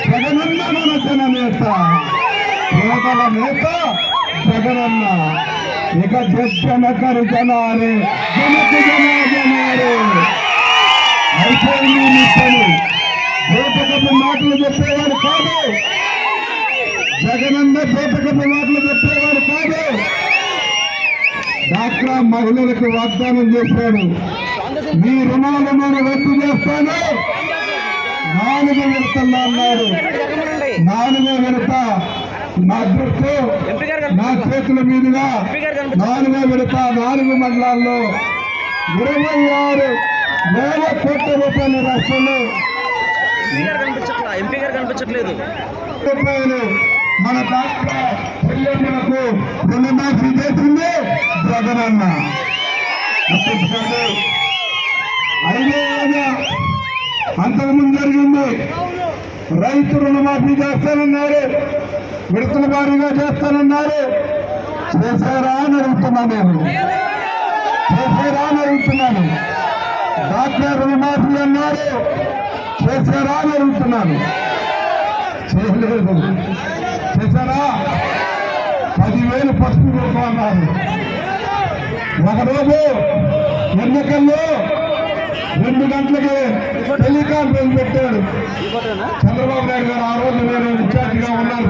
జగనన్న మన జననేత, పేదల నేత జగనన్న. ఇక జనకరు జనారే, జనకు జనారే అయిపోయింది మీ పని. జోపకపు మాటలు చెప్పేవాడు కాదు జగనన్న, జోపకపు మాటలు చెప్పేవాడు కాదు. డాక్రా మహిళలకు వాగ్దానం చేశాడు, మీ రుణాలు నేను రద్దు చేస్తాను. 4 విడతల్లో అన్నాడు. 4వ విడత నా దృష్టి నా చేతుల మీదుగా 4వ విడత 4 మండలాల్లో 26,000 కోట్ల రూపాయల రాష్ట్రంలో ఎంపీ గారు కనిపించట్లేదు రూపాయలు మన డాక్టర్ చెల్లెమ్మలకు రుణమాఫీ చేసింది జగనన్న. అయినా అంతకుముందు జరిగింది. రైతు రుణమాఫీ చేస్తానన్నారు, విడతల వారీగా చేస్తానన్నారు. చేశారా అని అడుగుతున్నాను నేను, చేశారా అని అడుగుతున్నాను. డాక్టర్ రుణమాఫీ అన్నారు, చేశారా అని అడుగుతున్నాను. చేయలేదు. చేశారా? 10,000 పసుపు రూపాయలు అన్నారు. ఒకరోజు ఎన్నికల్లో 2 గంటలకి టెలికాన్ఫరెన్స్ పెట్టాడు చంద్రబాబు నాయుడు గారు. ఆ రోజు నేను ఇన్ఛార్జిగా ఉన్నాను,